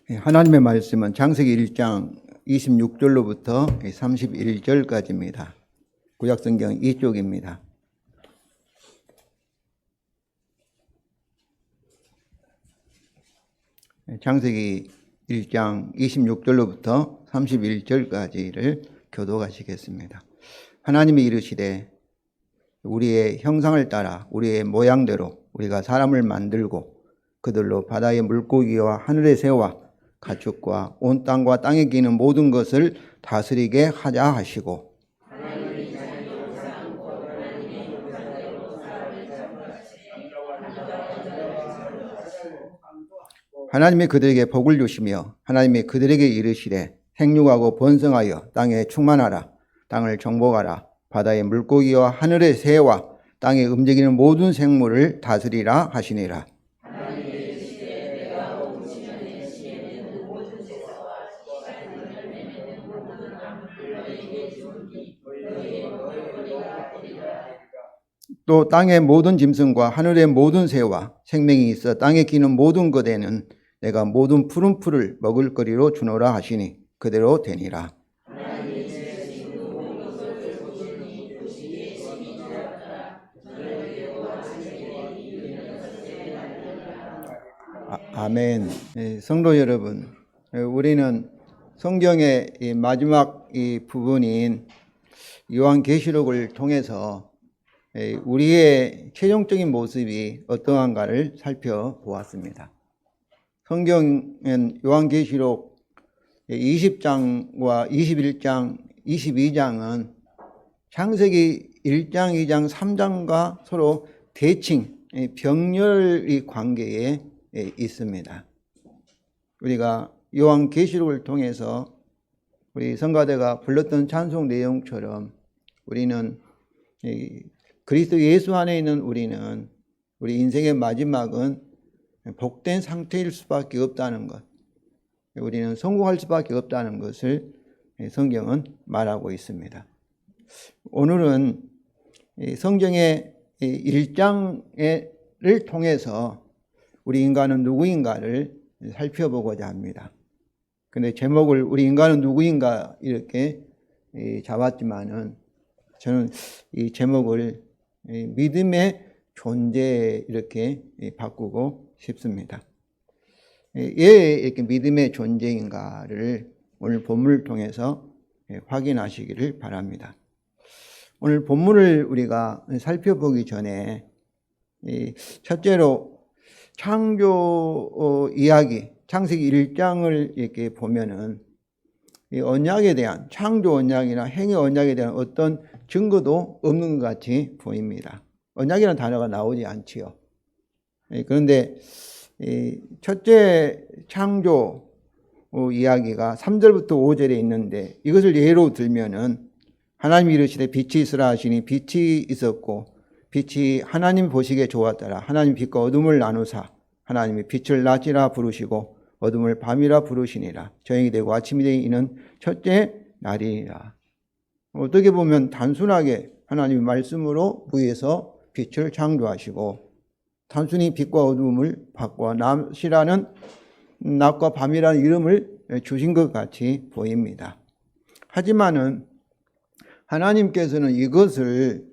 하나님의 말씀은 창세기 1장 26절로부터 31절까지입니다. 구약성경 이쪽입니다. 창세기 1장 26절로부터 31절까지를 교독하시겠습니다. 하나님이 이르시되 우리의 형상을 따라 우리의 모양대로 우리가 사람을 만들고 그들로 바다의 물고기와 하늘의 새와 가축과 온 땅과 땅에 기는 모든 것을 다스리게 하자 하시고, 하나님이 그들에게 복을 주시며 하나님이 그들에게 이르시되 생육하고 번성하여 땅에 충만하라. 땅을 정복하라. 바다의 물고기와 하늘의 새와 땅에 움직이는 모든 생물을 다스리라 하시니라. 또 땅의 모든 짐승과 하늘의 모든 새와 생명이 있어 땅에 기는 모든 것에는 내가 모든 푸른 풀을 먹을거리로 주노라 하시니 그대로 되니라. 아멘. 성도 여러분, 우리는 성경의 이 마지막 이 부분인 요한계시록을 통해서 우리의 최종적인 모습이 어떠한가를 살펴보았습니다. 성경은 요한계시록 20장과 21장, 22장은 창세기 1장, 2장, 3장과 서로 대칭, 병렬의 관계에 있습니다. 우리가 요한계시록을 통해서 우리 성가대가 불렀던 찬송 내용처럼 우리는 그리스도 예수 안에 있는 우리는 우리 인생의 마지막은 복된 상태일 수밖에 없다는 것, 우리는 성공할 수밖에 없다는 것을 성경은 말하고 있습니다. 오늘은 성경의 1장을 통해서 우리 인간은 누구인가를 살펴보고자 합니다. 근데 제목을 우리 인간은 누구인가 이렇게 잡았지만은 저는 이 제목을 믿음의 존재 이렇게 바꾸고 싶습니다. 왜 이렇게 믿음의 존재인가를 오늘 본문을 통해서 확인하시기를 바랍니다. 오늘 본문을 우리가 살펴보기 전에 첫째로 창조 이야기, 창세기 1장을 이렇게 보면은 이 언약에 대한, 창조 언약이나 행위 언약에 대한 어떤 증거도 없는 것 같이 보입니다. 언약이라는 단어가 나오지 않지요. 그런데 첫째 창조 이야기가 3절부터 5절에 있는데 이것을 예로 들면은 하나님이 이르시되 빛이 있으라 하시니 빛이 있었고 빛이 하나님 보시기에 좋았더라. 하나님 빛과 어둠을 나누사 하나님이 빛을 낮이라 부르시고 어둠을 밤이라 부르시니라. 저녁이 되고 아침이 되니 이는 첫째 날이니라. 어떻게 보면 단순하게 하나님의 말씀으로 위에서 빛을 창조하시고 단순히 빛과 어둠을 바꿔 낮과 밤이라는 이름을 주신 것 같이 보입니다. 하지만은 하나님께서는 이것을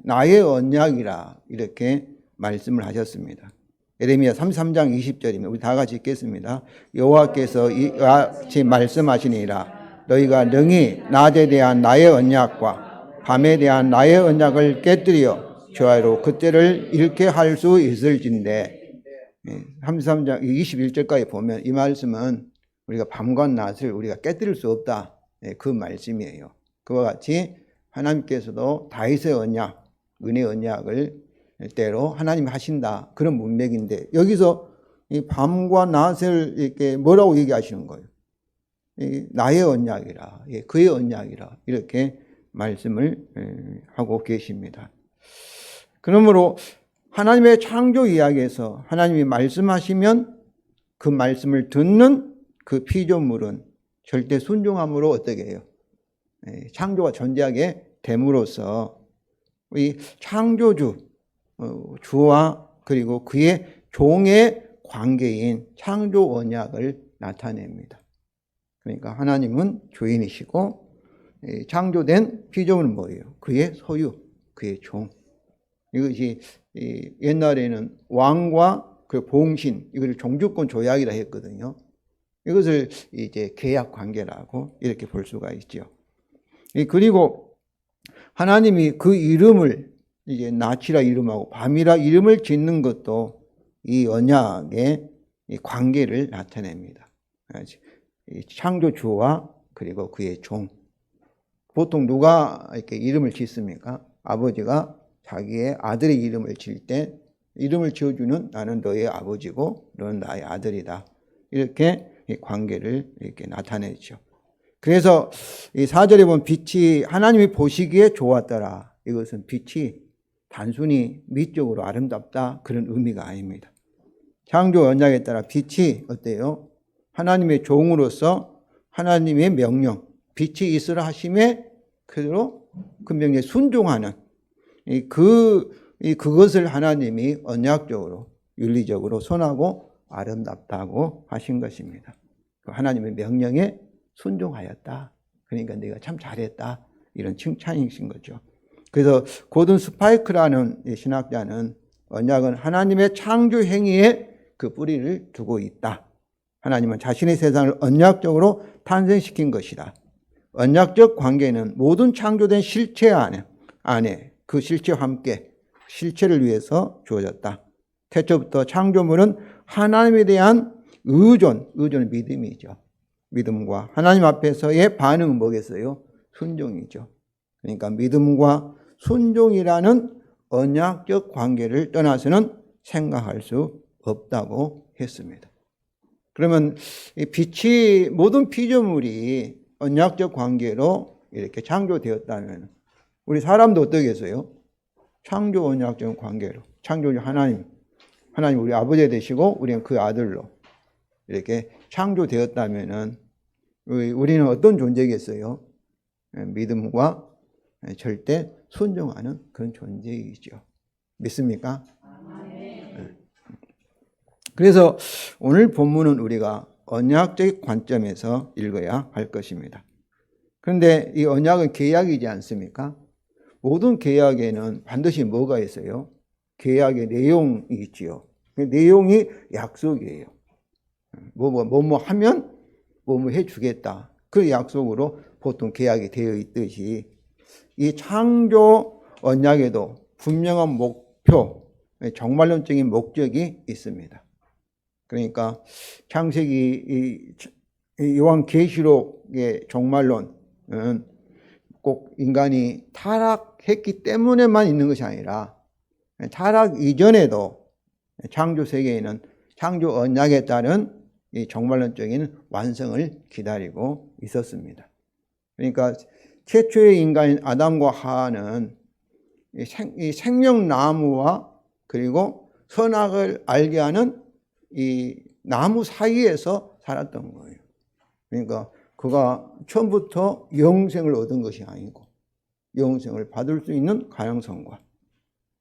나의 언약이라 이렇게 말씀을 하셨습니다. 예레미야 33장 20절입니다. 우리 다 같이 읽겠습니다. 여호와께서 이와 같이 말씀하시니라. 너희가 능히 낮에 대한 나의 언약과 밤에 대한 나의 언약을 깨뜨려 저하로 그때를 잃게 할 수 있을진데 33장 21절까지 보면 이 말씀은 우리가 밤과 낮을 우리가 깨뜨릴 수 없다. 그 말씀이에요. 그와 같이 하나님께서도 다윗의 언약, 은혜 언약을 때로 하나님 하신다. 그런 문맥인데 여기서 이 밤과 낮을 이렇게 뭐라고 얘기하시는 거예요? 나의 언약이라, 그의 언약이라 이렇게 말씀을 하고 계십니다. 그러므로 하나님의 창조 이야기에서 하나님이 말씀하시면 그 말씀을 듣는 그 피조물은 절대 순종함으로 어떻게 해요? 창조가 존재하게 됨으로써 이 창조주 주와 그리고 그의 종의 관계인 창조 언약을 나타냅니다. 그러니까 하나님은 주인이시고 창조된 피조물은 뭐예요? 그의 소유, 그의 종. 이것이 옛날에는 왕과 그 봉신, 이걸 종주권 조약이라 했거든요. 이것을 이제 계약 관계라고 이렇게 볼 수가 있죠. 그리고 하나님이 그 이름을 이제 낮이라 이름하고 밤이라 이름을 짓는 것도 이 언약의 이 관계를 나타냅니다. 창조주와 그리고 그의 종. 보통 누가 이렇게 이름을 짓습니까? 아버지가 자기의 아들의 이름을 지을 때 이름을 지어주는 나는 너의 아버지고 너는 나의 아들이다. 이렇게 이 관계를 이렇게 나타내죠. 그래서 이 4절에 보면 빛이 하나님이 보시기에 좋았더라. 이것은 빛이 단순히 미적으로 아름답다 그런 의미가 아닙니다. 창조 언약에 따라 빛이 어때요? 하나님의 종으로서 하나님의 명령, 빛이 있으라 하심에 그대로 그 명령에 순종하는 그것을 하나님이 언약적으로 윤리적으로 선하고 아름답다고 하신 것입니다. 하나님의 명령에 순종하였다. 그러니까 네가 참 잘했다. 이런 칭찬이신 거죠. 그래서 고든 스파이크라는 신학자는 언약은 하나님의 창조 행위에 그 뿌리를 두고 있다. 하나님은 자신의 세상을 언약적으로 탄생시킨 것이다. 언약적 관계는 모든 창조된 실체 안에 그 실체와 함께 실체를 위해서 주어졌다. 태초부터 창조물은 하나님에 대한 의존은 믿음이죠. 믿음과 하나님 앞에서의 반응은 뭐겠어요? 순종이죠. 그러니까 믿음과 순종이라는 언약적 관계를 떠나서는 생각할 수 없다고 했습니다. 그러면 이 빛이 모든 피조물이 언약적 관계로 이렇게 창조되었다면 우리 사람도 어떻겠어요? 창조 언약적 관계로 창조주 하나님 우리 아버지 되시고 우리는 그 아들로 이렇게 창조되었다면은 우리는 어떤 존재겠어요? 믿음과 절대 순종하는 그런 존재이죠. 믿습니까? 네. 그래서 오늘 본문은 우리가 언약적 관점에서 읽어야 할 것입니다. 그런데 이 언약은 계약이지 않습니까? 모든 계약에는 반드시 뭐가 있어요? 계약의 내용이 있지요. 그 내용이 약속이에요. 뭐 하면 뭐 해주겠다. 그 약속으로 보통 계약이 되어 있듯이 이 창조 언약에도 분명한 목표, 정말론적인 목적이 있습니다. 그러니까 창세기 요한계시록의 정말론은 꼭 인간이 타락했기 때문에만 있는 것이 아니라 타락 이전에도 창조 세계에는 창조 언약에 따른 이 정말론적인 완성을 기다리고 있었습니다. 그러니까 최초의 인간인 아담과 하와는 이 생명나무와 그리고 선악을 알게 하는 이 나무 사이에서 살았던 거예요. 그러니까 그가 처음부터 영생을 얻은 것이 아니고 영생을 받을 수 있는 가능성과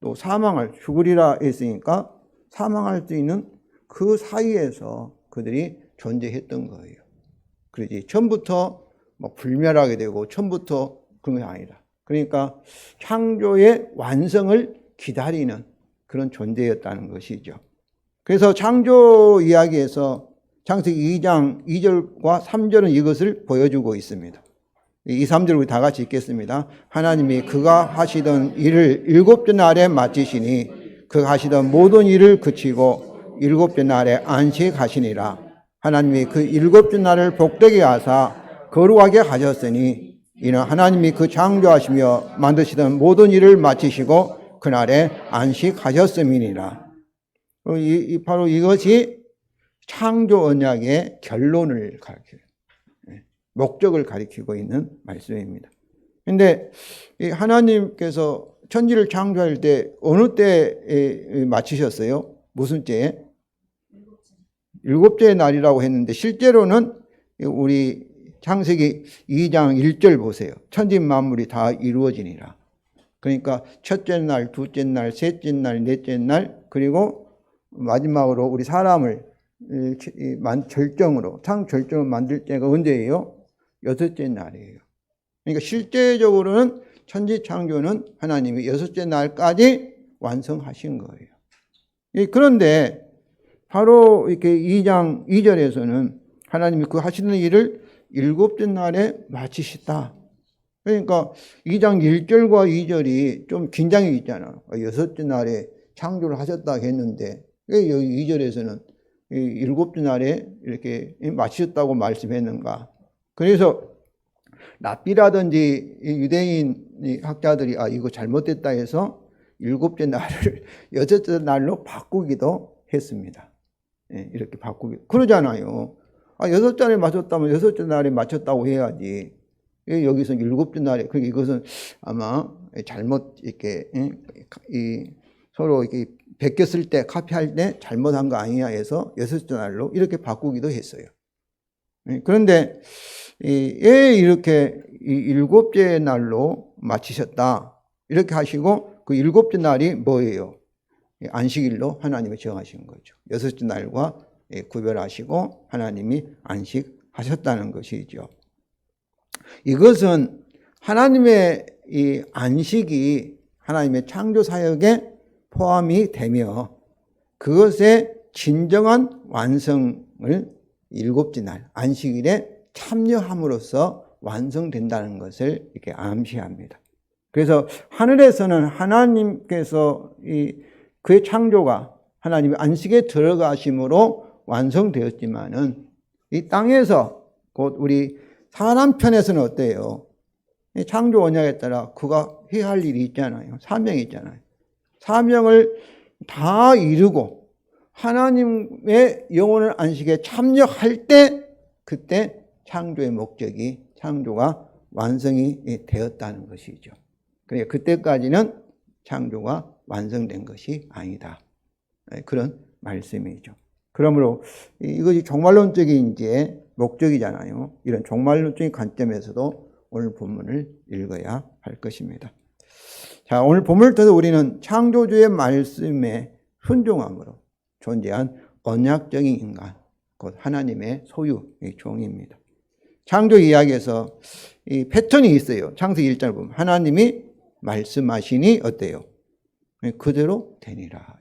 또 죽으리라 했으니까 사망할 수 있는 그 사이에서 그들이 존재했던 거예요. 그러지 처음부터 불멸하게 되고 처음부터 그런 것이 아니라 그러니까 창조의 완성을 기다리는 그런 존재였다는 것이죠. 그래서 창조 이야기에서 창세기 2장 2절과 3절은 이것을 보여주고 있습니다. 2, 3절 우리 다 같이 읽겠습니다. 하나님이 그가 하시던 일을 7째 날에 마치시니 그가 하시던 모든 일을 그치고 7째 날에 안식하시니라. 하나님이 그 7째 날을 복되게 하사 거룩하게 하셨으니 이는 하나님이 그 창조하시며 만드시던 모든 일을 마치시고 그날에 안식하셨음이니라. 바로 이것이 창조 언약의 결론을 가리켜요. 목적을 가리키고 있는 말씀입니다. 그런데 하나님께서 천지를 창조할 때 어느 때에 마치셨어요? 무슨 때에? 7째 날이라고 했는데 실제로는 우리 창세기 2장 1절 보세요. 천지 만물이 다 이루어지니라. 그러니까 첫째 날, 둘째 날, 셋째 날, 넷째 날 그리고 마지막으로 우리 사람을 절정으로, 절정을 만들 때가 언제예요? 여섯째 날이에요. 그러니까 실제적으로는 천지창조는 하나님이 여섯째 날까지 완성하신 거예요. 그런데 바로 이렇게 2장 2절에서는 하나님이 그 하시는 일을 일곱째 날에 마치셨다. 그러니까 2장 1절과 2절이 좀 긴장이 있잖아요. 여섯째 날에 창조를 하셨다 했는데 왜 여기 2절에서는 일곱째 날에 이렇게 마치셨다고 말씀했는가? 그래서 랍비라든지 유대인 학자들이 이거 잘못됐다 해서 일곱째 날을 여섯째 날로 바꾸기도 했습니다. 이렇게 바꾸기 그러잖아요. 여섯째 날에 마쳤다면 여섯째 날에 마쳤다고 해야지. 여기서 일곱째 날에 그러니까 이것은 아마 잘못 이렇게 서로 이렇게 베꼈을 때 카피할 때 잘못한 거 아니냐 해서 여섯째 날로 이렇게 바꾸기도 했어요. 그런데 왜 이렇게 일곱째 날로 마치셨다 이렇게 하시고 그 일곱째 날이 뭐예요? 안식일로 하나님이 정하신 거죠. 여섯째 날과 구별하시고 하나님이 안식하셨다는 것이죠. 이것은 하나님의 이 안식이 하나님의 창조 사역에 포함이 되며 그것의 진정한 완성을 일곱째 날 안식일에 참여함으로써 완성된다는 것을 이렇게 암시합니다. 그래서 하늘에서는 하나님께서 그의 창조가 하나님의 안식에 들어가심으로 완성되었지만은 이 땅에서 곧 우리 사람 편에서는 어때요? 창조 언약에 따라 그가 해야 할 일이 있잖아요. 사명이 있잖아요. 사명을 다 이루고 하나님의 영원한 안식에 참여할 때 그때 창조의 목적이 창조가 완성이 되었다는 것이죠. 그러니까 그때까지는 창조가 완성된 것이 아니다. 그런 말씀이죠. 그러므로 이것이 종말론적인 이제 목적이잖아요. 이런 종말론적인 관점에서도 오늘 본문을 읽어야 할 것입니다. 자, 오늘 본문을 통해서 우리는 창조주의 말씀에 순종함으로 존재한 언약적인 인간, 곧 하나님의 소유의 종입니다. 창조 이야기에서 이 패턴이 있어요. 창세기 1절 보면 하나님이 말씀하시니 어때요? 그대로 되니라.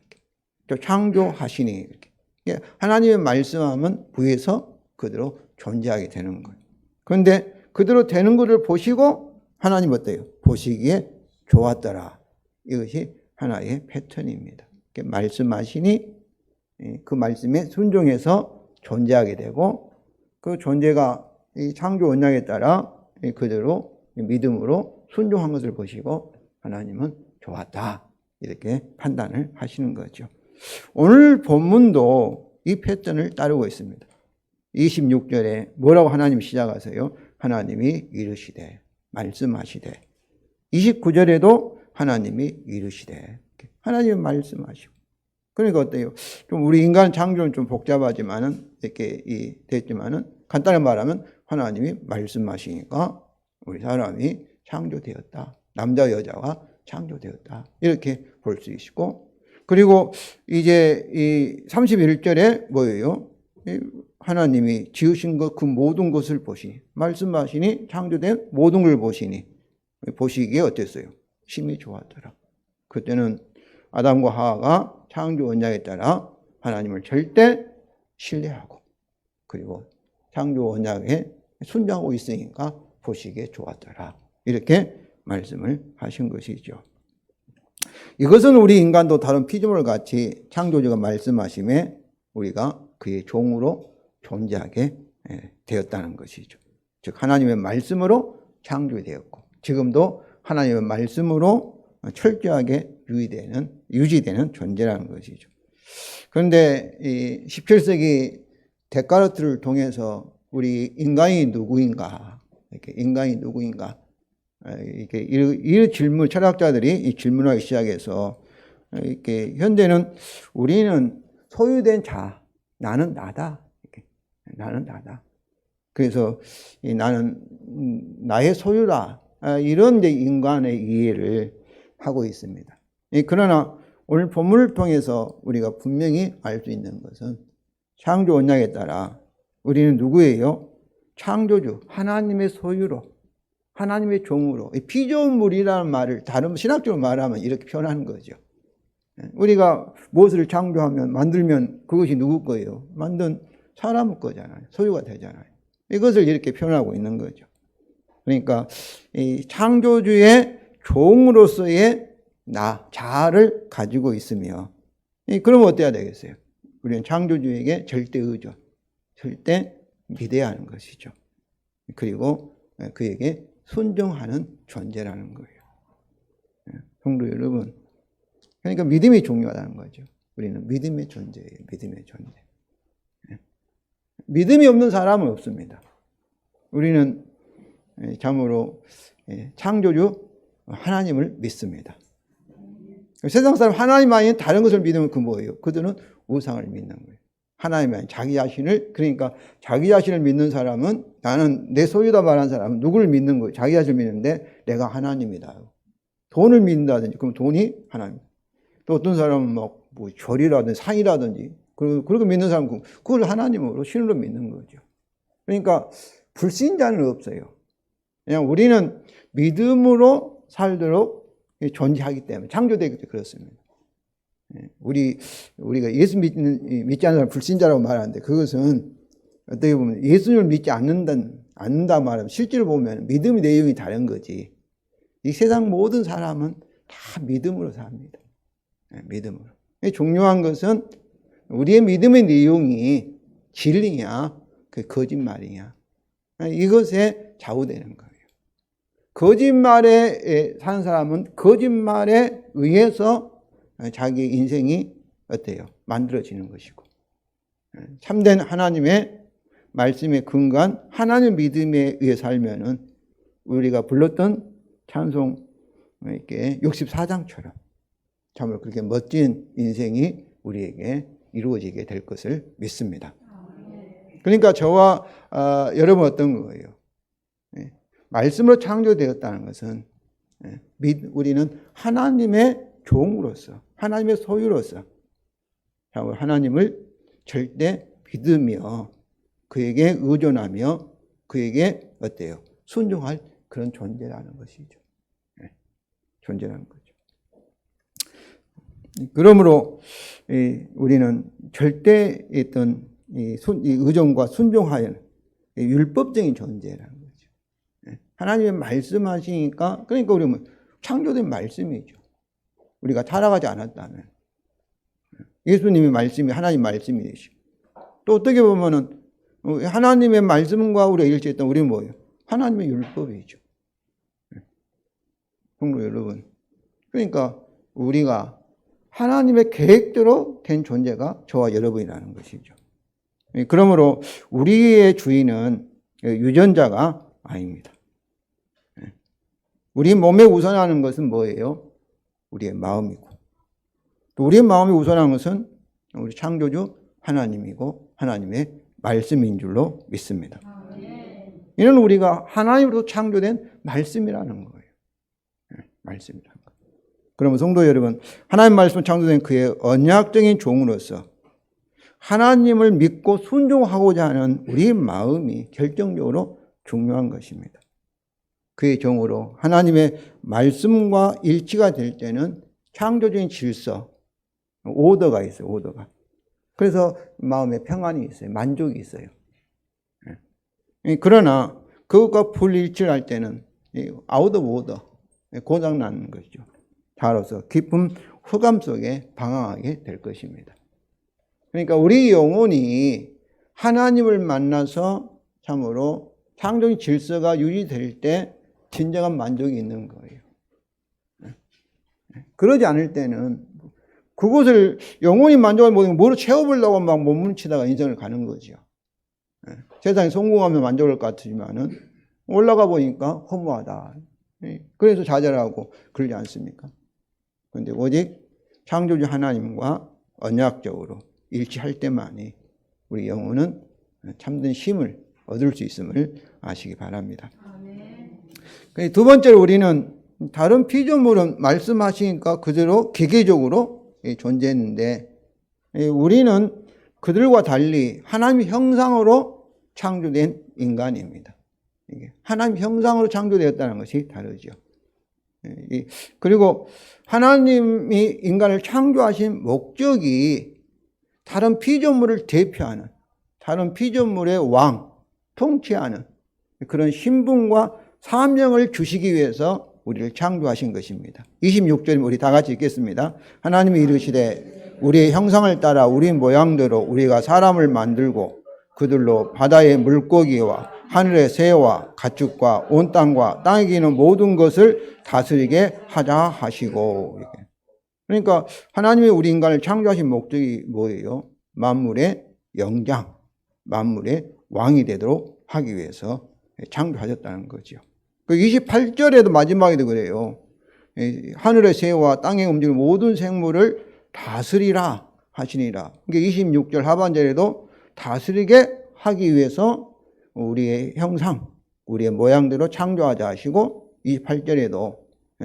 또 창조하시니 이렇게. 하나님의 말씀하면 부에서 그대로 존재하게 되는 거예요. 그런데 그대로 되는 것을 보시고 하나님 어때요? 보시기에 좋았더라. 이것이 하나의 패턴입니다. 말씀하시니 그 말씀에 순종해서 존재하게 되고 그 존재가 이 창조 언약에 따라 그대로 믿음으로 순종한 것을 보시고 하나님은 좋았다. 이렇게 판단을 하시는 거죠. 오늘 본문도 이 패턴을 따르고 있습니다. 26절에 뭐라고 하나님 시작하세요? 하나님이 이르시되 말씀하시되 29절에도 하나님이 이르시되 하나님이 말씀하시고 그러니까 어때요? 좀 우리 인간 창조는 좀 복잡하지만은 이렇게 됐지만은 간단히 말하면 하나님이 말씀하시니까 우리 사람이 창조되었다. 남자 여자가 창조되었다. 이렇게 볼 수 있고 그리고 이제 이 31절에 뭐예요? 하나님이 지으신 것 그 모든 것을 보시니 말씀하시니 창조된 모든 걸 보시니 보시기에 어땠어요? 심히 좋았더라. 그때는 아담과 하와가 창조 언약에 따라 하나님을 절대 신뢰하고 그리고 창조 언약에 순종하고 있으니까 보시기에 좋았더라. 이렇게 말씀을 하신 것이죠. 이것은 우리 인간도 다른 피조물 같이 창조주가 말씀하심에 우리가 그의 종으로 존재하게 되었다는 것이죠. 즉 하나님의 말씀으로 창조되었고 지금도 하나님의 말씀으로 철저하게 유지되는 존재라는 것이죠. 그런데 이 17세기 데카르트를 통해서 우리 인간이 누구인가, 인간이 누구인가, 이 질문, 철학자들이 이 질문하기 시작해서 이렇게 현대는 우리는 소유된 자, 나는 나다. 나는 나다. 그래서 나는 나의 소유다. 이런 이제 인간의 이해를 하고 있습니다. 그러나 오늘 본문을 통해서 우리가 분명히 알 수 있는 것은 창조 언약에 따라 우리는 누구예요? 창조주, 하나님의 소유로, 하나님의 종으로. 피조물이라는 말을 다른 신학적으로 말하면 이렇게 표현하는 거죠. 우리가 무엇을 창조하면, 만들면 그것이 누구 거예요? 만든 사람 거잖아요. 소유가 되잖아요. 이것을 이렇게 표현하고 있는 거죠. 그러니까 이 창조주의 종으로서의 자아를 가지고 있으며, 그러면 어때야 되겠어요? 우리는 창조주에게 절대 의존, 절대 믿어야 하는 것이죠. 그리고 그에게 순종하는 존재라는 거예요. 성도 여러분, 그러니까 믿음이 중요하다는 거죠. 우리는 믿음의 존재예요. 믿음의 존재. 믿음이 없는 사람은 없습니다. 우리는 참으로 창조주 하나님을 믿습니다. 세상 사람 하나님 아닌 다른 것을 믿으면 그 뭐예요? 그들은 우상을 믿는 거예요. 하나님 아닌 자기 자신을, 그러니까 자기 자신을 믿는 사람은, 나는 내 소유다 말하는 사람은 누구를 믿는 거예요? 자기 자신을 믿는데 내가 하나님이다. 돈을 믿는다든지 그럼 돈이 하나님. 또 어떤 사람은 뭐 절이라든지 상이라든지 그렇게 믿는 사람은 그걸 하나님으로 신으로 믿는 거죠. 그러니까 불신자는 없어요. 그냥 우리는 믿음으로 살도록 존재하기 때문에, 창조되기 때문에 그렇습니다. 우리가 예수 믿지 않는 사람 불신자라고 말하는데, 그것은 어떻게 보면 예수님을 믿지 않는다 말하면 실제로 보면 믿음의 내용이 다른 거지. 이 세상 모든 사람은 다 믿음으로 삽니다. 믿음으로. 중요한 것은 우리의 믿음의 내용이 진리냐, 그 거짓말이냐, 이것에 좌우되는 거예요. 거짓말에 사는 사람은 거짓말에 의해서 자기 인생이 어때요? 만들어지는 것이고, 참된 하나님의 말씀에 근거한 하나님 믿음에 의해 살면은 우리가 불렀던 찬송 64장처럼 참으로 그렇게 멋진 인생이 우리에게 이루어지게 될 것을 믿습니다. 그러니까 저와 여러분 어떤 거예요? 말씀으로 창조되었다는 것은 우리는 하나님의 종으로서, 하나님의 소유로서 하나님을 절대 믿으며 그에게 의존하며 그에게 어때요? 순종할 그런 존재라는 것이죠. 존재라는 거죠. 그러므로 우리는 절대 어떤 이 의존과 순종하여 율법적인 존재라는 거죠. 하나님의 말씀하시니까, 그러니까 우리는 창조된 말씀이죠. 우리가 타락하지 않았다면 예수님의 말씀이 하나님 말씀이시고, 또 어떻게 보면은 하나님의 말씀과 우리가 일치했던 우리는 뭐예요? 하나님의 율법이죠. 성도 여러분, 그러니까 우리가 하나님의 계획대로 된 존재가 저와 여러분이라는 것이죠. 그러므로 우리의 주인은 유전자가 아닙니다. 우리 몸에 우선하는 것은 뭐예요? 우리의 마음이고, 또 우리의 마음이 우선하는 것은 우리 창조주 하나님이고 하나님의 말씀인 줄로 믿습니다. 이는 우리가 하나님으로 창조된 말씀이라는 거예요. 말씀이라는 거예요. 그러면 성도 여러분, 하나님 말씀 창조된 그의 언약적인 종으로서 하나님을 믿고 순종하고자 하는 우리의 마음이 결정적으로 중요한 것입니다. 그의 종으로 하나님의 말씀과 일치가 될 때는 창조적인 질서, 오더가 있어요. 오더가. 그래서 마음에 평안이 있어요. 만족이 있어요. 그러나 그것과 불일치할 때는 아웃 오브 오더, 고장나는 것이죠. 다로서 깊은 흑암 속에 방황하게 될 것입니다. 그러니까 우리 영혼이 하나님을 만나서 참으로 창조적인 질서가 유지될 때 진정한 만족이 있는 거예요. 그러지 않을 때는 그것을 영혼이 만족을 못하면 뭐로 채워보려고 막 몸부림치다가 인생을 가는 거죠. 세상에 성공하면 만족할 것 같지만은 올라가 보니까 허무하다. 그래서 좌절하고 그러지 않습니까? 그런데 오직 창조주 하나님과 언약적으로 일치할 때만이 우리 영혼은 참된 쉼을 얻을 수 있음을 아시기 바랍니다. 두 번째로 우리는 다른 피조물은 말씀하시니까 그대로 기계적으로 존재했는데, 우리는 그들과 달리 하나님의 형상으로 창조된 인간입니다. 이게 하나님 형상으로 창조되었다는 것이 다르죠. 그리고 하나님이 인간을 창조하신 목적이 다른 피조물을 대표하는, 다른 피조물의 왕, 통치하는 그런 신분과 사명을 주시기 위해서 우리를 창조하신 것입니다. 26절 우리 다 같이 읽겠습니다. 하나님이 이르시되 우리의 형상을 따라 우리 모양대로 우리가 사람을 만들고 그들로 바다의 물고기와 하늘의 새와 가축과 온 땅과 땅에 기는 모든 것을 다스리게 하자 하시고. 그러니까 하나님이 우리 인간을 창조하신 목적이 뭐예요? 만물의 영장, 만물의 왕이 되도록 하기 위해서 창조하셨다는 거죠. 그 28절에도 마지막에도 그래요. 하늘의 새와 땅에 움직이는 모든 생물을 다스리라 하시니라. 그러니까 26절 하반절에도 다스리게 하기 위해서 우리의 형상, 우리의 모양대로 창조하자 하시고 28절에도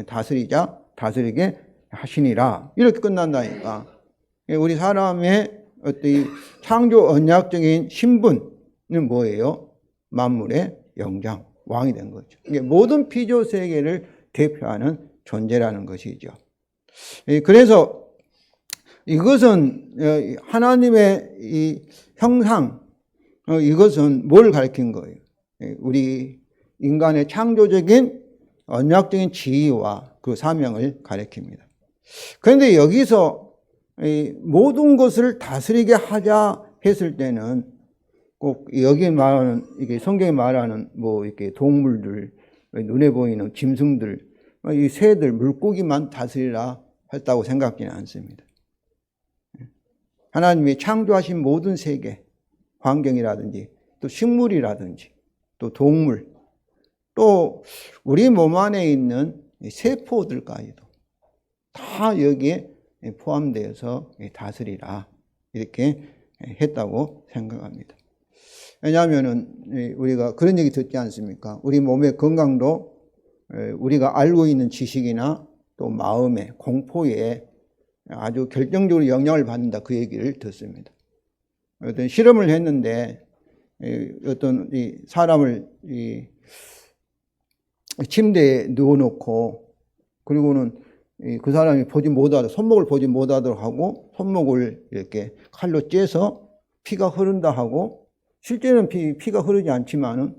다스리자, 다스리게 하시니라. 이렇게 끝난다니까. 우리 사람의 어떤 창조 언약적인 신분은 뭐예요? 만물의 영장, 왕이 된 거죠. 이게 모든 피조 세계를 대표하는 존재라는 것이죠. 그래서 이것은 하나님의 이 형상, 이것은 뭘 가리킨 거예요? 우리 인간의 창조적인 언약적인 지위와 그 사명을 가리킵니다. 그런데 여기서 모든 것을 다스리게 하자 했을 때는 꼭 여기 말하는, 이게 성경에 말하는 뭐 이렇게 동물들, 눈에 보이는 짐승들, 이 새들, 물고기만 다스리라 했다고 생각지는 않습니다. 하나님이 창조하신 모든 세계, 환경이라든지 또 식물이라든지 또 동물, 또 우리 몸 안에 있는 세포들까지도 다 여기에 포함되어서 다스리라 이렇게 했다고 생각합니다. 왜냐하면은 우리가 그런 얘기 듣지 않습니까? 우리 몸의 건강도 우리가 알고 있는 지식이나 또 마음의 공포에 아주 결정적으로 영향을 받는다, 그 얘기를 듣습니다. 어떤 실험을 했는데 어떤 이 사람을 이 침대에 누워놓고 그리고는 그 사람이 보지 못하도록, 손목을 보지 못하도록 하고 손목을 이렇게 칼로 째서 피가 흐른다 하고, 실제는 피가 흐르지 않지만은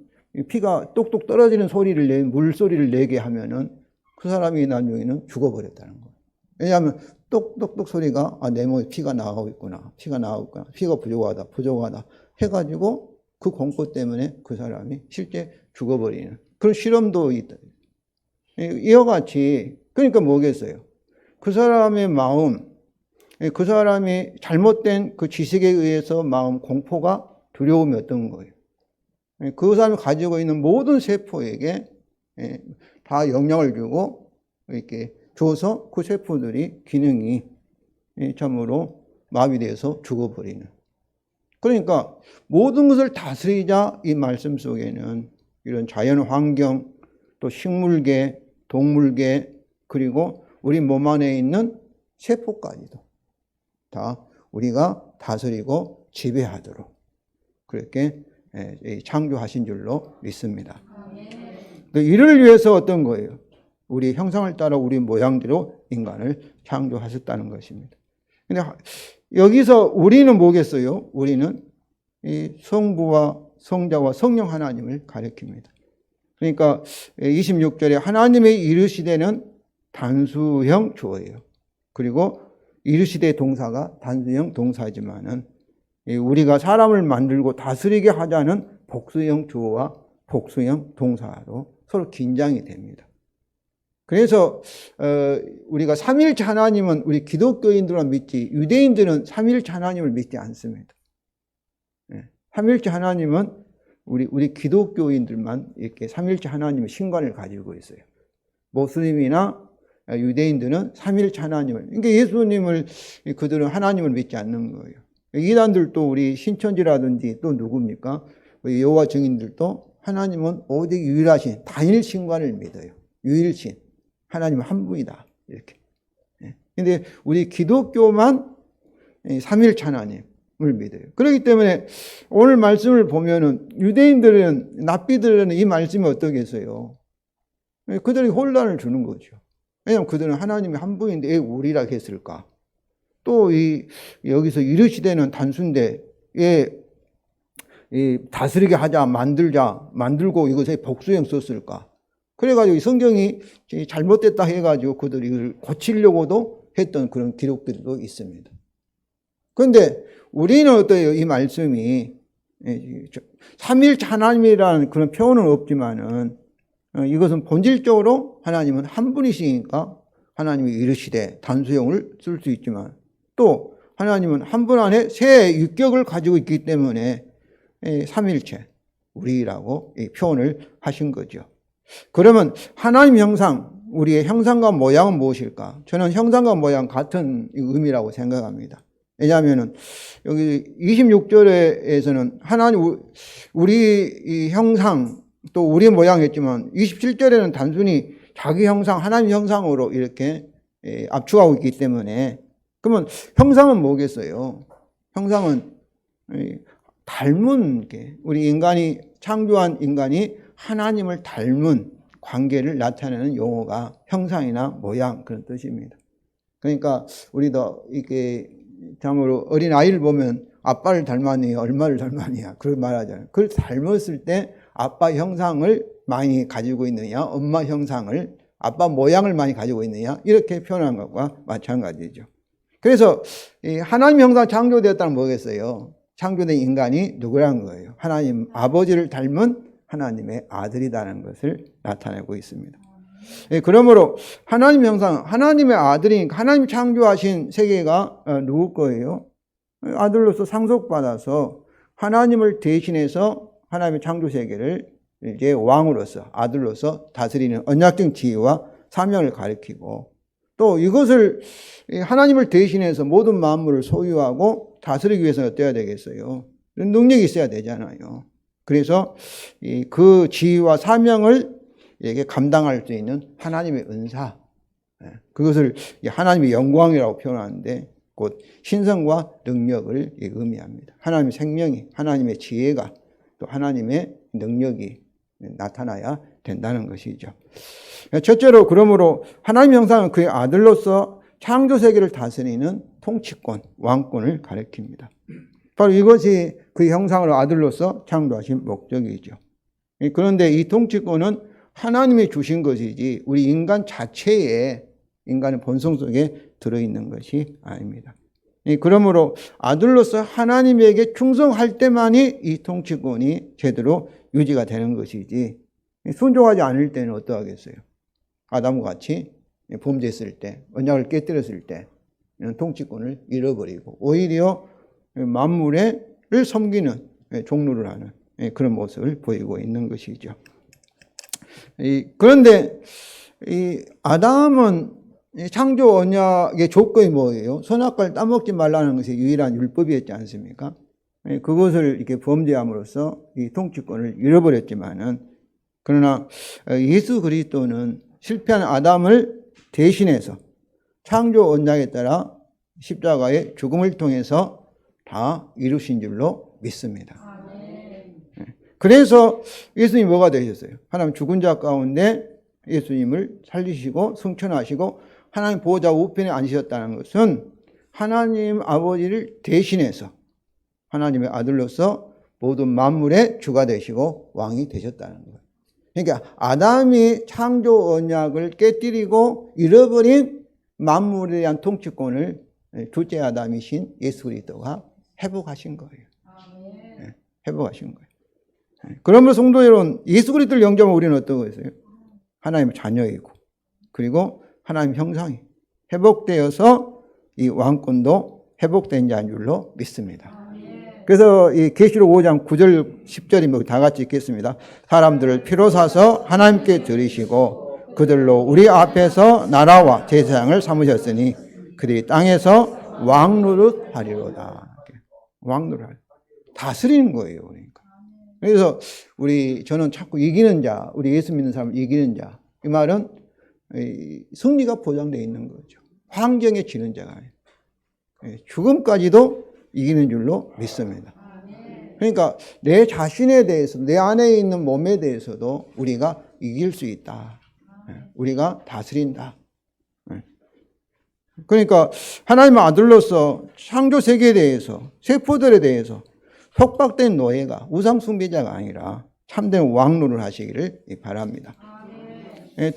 피가 똑똑 떨어지는 소리를 물소리를 내게 하면은 그 사람이 나중에는 죽어버렸다는 거예요. 왜냐하면 똑똑똑 소리가 내 몸에 피가 나가고 있구나, 피가 나가고 있구나, 피가 부족하다 해가지고 그 공포 때문에 그 사람이 실제 죽어버리는 그런 실험도 있다. 이와 같이, 그러니까 뭐겠어요? 그 사람의 마음, 그 사람이 잘못된 그 지식에 의해서 마음 공포가, 두려움이 어떤 거예요? 그 사람이 가지고 있는 모든 세포에게 다 영향을 주고 이렇게 줘서 그 세포들이 기능이 참으로 마비돼서 죽어버리는. 그러니까 모든 것을 다스리자 이 말씀 속에는 이런 자연 환경, 또 식물계, 동물계, 그리고 우리 몸 안에 있는 세포까지도 다 우리가 다스리고 지배하도록 그렇게 창조하신 줄로 믿습니다. 이를 위해서 어떤 거예요? 우리 형상을 따라 우리 모양대로 인간을 창조하셨다는 것입니다. 근데 여기서 우리는 뭐겠어요? 우리는 이 성부와 성자와 성령 하나님을 가리킵니다. 그러니까 26절에 하나님의 이르시되는 단수형 주어예요. 그리고 이르시되 동사가 단수형 동사지만은 우리가 사람을 만들고 다스리게 하자는 복수형 주어와 복수형 동사로 서로 긴장이 됩니다. 그래서 우리가 삼위일체 하나님은 우리 기독교인들만 믿지, 유대인들은 삼위일체 하나님을 믿지 않습니다. 삼위일체 하나님은 우리 기독교인들만 이렇게 삼위일체 하나님의 신관을 가지고 있어요. 모슬림이나 유대인들은 삼위일체 하나님을, 그러니까 예수님을, 그들은 하나님을 믿지 않는 거예요. 이단들도 우리 신천지라든지 또 누굽니까? 여호와 증인들도 하나님은 오직 유일하신 단일 신관을 믿어요. 유일신. 하나님은 한 분이다. 이렇게. 근데 우리 기독교만 삼위일체 하나님, 믿어요. 그렇기 때문에 오늘 말씀을 보면은 유대인들은, 납비들은 이 말씀이 어떠겠어요? 그들이 혼란을 주는 거죠. 왜냐하면 그들은 하나님이 한 분인데 왜 우리라 했을까? 또 여기서 이르시되는 단순데 왜 다스리게 하자, 만들고 이것에 복수형 썼을까? 그래가지고 이 성경이 잘못됐다 해가지고 그들이 이걸 고치려고도 했던 그런 기록들도 있습니다. 그런데 우리는 어때요? 이 말씀이 삼일체 하나님이라는 그런 표현은 없지만은 이것은 본질적으로 하나님은 한 분이시니까 하나님이 이르시되 단수형을 쓸 수 있지만 또 하나님은 한 분 안에 세 육격을 가지고 있기 때문에 삼일체 우리라고 표현을 하신 거죠. 그러면 하나님 형상, 우리의 형상과 모양은 무엇일까? 저는 형상과 모양 같은 의미라고 생각합니다. 왜냐하면 여기 26절에서는 하나님 우리 이 형상 또 우리 모양이었지만 27절에는 단순히 자기 형상, 하나님 형상으로 이렇게 압축하고 있기 때문에 그러면 형상은 뭐겠어요? 형상은 닮은 게 우리 인간이 창조한 인간이 하나님을 닮은 관계를 나타내는 용어가 형상이나 모양 그런 뜻입니다. 그러니까 우리도 이게 참으로 어린 아이를 보면 아빠를 닮았니, 얼마를 닮았니 그런 말하잖아요. 그걸 닮았을 때 아빠 형상을 많이 가지고 있느냐, 엄마 형상을, 아빠 모양을 많이 가지고 있느냐 이렇게 표현한 것과 마찬가지죠. 그래서 이 하나님 형상 창조되었다는 뭐겠어요? 창조된 인간이 누구라는 거예요? 하나님 아버지를 닮은 하나님의 아들이라는 것을 나타내고 있습니다. 그러므로 하나님 형상, 하나님의 아들이니까 하나님 창조하신 세계가 누구 거예요? 아들로서 상속받아서 하나님을 대신해서 하나님의 창조 세계를 이제 왕으로서 아들로서 다스리는 언약적 지위와 사명을 가리키고 또 이것을 하나님을 대신해서 모든 만물을 소유하고 다스리기 위해서는 어때야 되겠어요? 능력이 있어야 되잖아요. 그래서 그 지위와 사명을 이게 감당할 수 있는 하나님의 은사, 그것을 하나님의 영광이라고 표현하는데 곧 신성과 능력을 의미합니다. 하나님의 생명이, 하나님의 지혜가 또 하나님의 능력이 나타나야 된다는 것이죠. 첫째로 그러므로 하나님 형상은 그의 아들로서 창조 세계를 다스리는 통치권, 왕권을 가리킵니다. 바로 이것이 그 형상을 아들로서 창조하신 목적이죠. 그런데 이 통치권은 하나님이 주신 것이지 우리 인간 자체에 인간의 본성 속에 들어있는 것이 아닙니다. 그러므로 아들로서 하나님에게 충성할 때만이 이 통치권이 제대로 유지가 되는 것이지 순종하지 않을 때는 어떠하겠어요? 아담과 같이 범죄했을 때, 언약을 깨뜨렸을 때 통치권을 잃어버리고 오히려 만물을 섬기는 종로를 하는 그런 모습을 보이고 있는 것이죠. 그런데 이 아담은 창조 언약의 조건이 뭐예요? 선악과를 따먹지 말라는 것이 유일한 율법이었지 않습니까? 그것을 이렇게 범죄함으로써 이 통치권을 잃어버렸지만은 그러나 예수 그리스도는 실패한 아담을 대신해서 창조 언약에 따라 십자가의 죽음을 통해서 다 이루신 줄로 믿습니다. 그래서 예수님이 뭐가 되셨어요? 하나님 죽은 자 가운데 예수님을 살리시고 승천하시고 하나님 보호자 우편에 앉으셨다는 것은 하나님 아버지를 대신해서 하나님의 아들로서 모든 만물의 주가 되시고 왕이 되셨다는 거예요. 그러니까 아담이 창조 언약을 깨뜨리고 잃어버린 만물에 대한 통치권을 둘째 아담이신 예수 그리스도가 회복하신 거예요. 회복하신 거예요. 그러면 성도 여러분, 예수 그리스도를 영접하면 우리는 어떤 거였어요? 하나님의 자녀이고 그리고 하나님 형상이 회복되어서 이 왕권도 회복된 자인 줄로 믿습니다. 그래서 이 계시록 5장 9절 10절이 다 같이 읽겠습니다. 사람들을 피로 사서 하나님께 드리시고 그들로 우리 앞에서 나라와 제사장을 삼으셨으니 그들이 땅에서 왕노릇 하리로다. 왕노릇 하리. 다스리는 거예요. 그러니까. 그래서 저는 자꾸 이기는 자, 우리 예수 믿는 사람 이기는 자. 이 말은 승리가 보장되어 있는 거죠. 환경에 지는 자가 아니에요. 죽음까지도 이기는 줄로 믿습니다. 그러니까 내 자신에 대해서, 내 안에 있는 몸에 대해서도 우리가 이길 수 있다. 우리가 다스린다. 그러니까 하나님의 아들로서 창조 세계에 대해서, 세포들에 대해서 속박된 노예가, 우상 숭배자가 아니라 참된 왕노를 하시기를 바랍니다.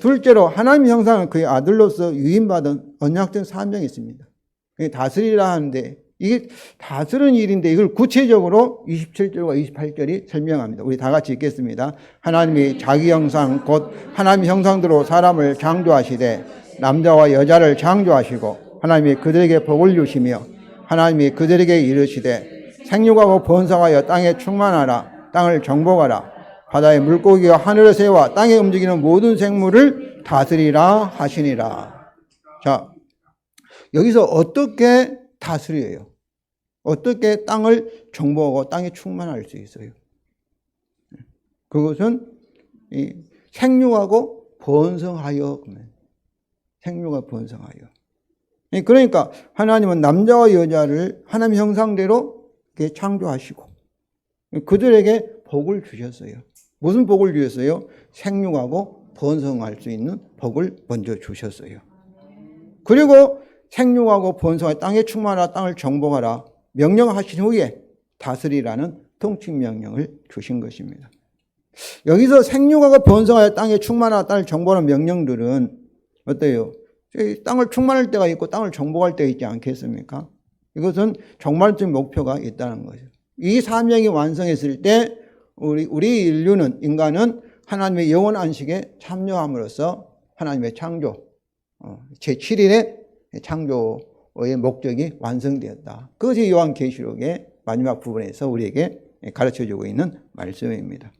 둘째로 하나님의 형상은 그의 아들로서 유인받은 언약된 사명이 있습니다. 다스리라 하는데 이게 다스리는 일인데 이걸 구체적으로 27절과 28절이 설명합니다. 우리 다 같이 읽겠습니다. 하나님이 자기 형상 곧 하나님의 형상대로 사람을 창조하시되 남자와 여자를 창조하시고 하나님이 그들에게 복을 주시며 하나님이 그들에게 이르시되 생육하고 번성하여 땅에 충만하라. 땅을 정복하라. 바다의 물고기와 하늘의 새와 땅에 움직이는 모든 생물을 다스리라 하시니라. 자, 여기서 어떻게 다스려요? 어떻게 땅을 정복하고 땅에 충만할 수 있어요? 그것은 생육하고 번성하여. 생육하고 번성하여. 그러니까 하나님은 남자와 여자를 하나님 형상대로 창조하시고 그들에게 복을 주셨어요. 무슨 복을 주셨어요? 생육하고 번성할 수 있는 복을 먼저 주셨어요. 그리고 생육하고 번성하여 땅에 충만하라, 땅을 정복하라 명령하신 후에 다스리라는 통치 명령을 주신 것입니다. 여기서 생육하고 번성하여 땅에 충만하라, 땅을 정복하는 명령들은 어때요? 땅을 충만할 때가 있고 땅을 정복할 때가 있지 않겠습니까? 이것은 정말적인 목표가 있다는 거죠. 이 사명이 완성했을 때 우리 인류는, 인간은 하나님의 영원 안식에 참여함으로써 하나님의 창조, 제7일의 창조의 목적이 완성되었다. 그것이 요한계시록의 마지막 부분에서 우리에게 가르쳐주고 있는 말씀입니다.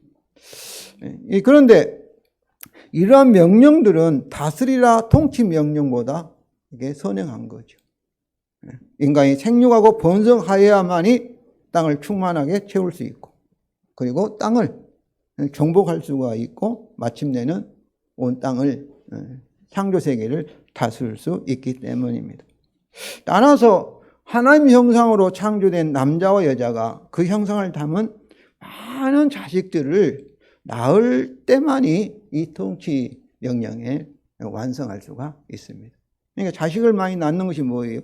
그런데 이러한 명령들은 다스리라 통치 명령보다 이게 선행한 거죠. 인간이 생육하고 번성하여야만이 땅을 충만하게 채울 수 있고, 그리고 땅을 정복할 수가 있고, 마침내는 온 땅을, 창조 세계를 다스릴 수 있기 때문입니다. 따라서 하나님 형상으로 창조된 남자와 여자가 그 형상을 담은 많은 자식들을 낳을 때만이 이 통치 명령에 완성할 수가 있습니다. 그러니까 자식을 많이 낳는 것이 뭐예요?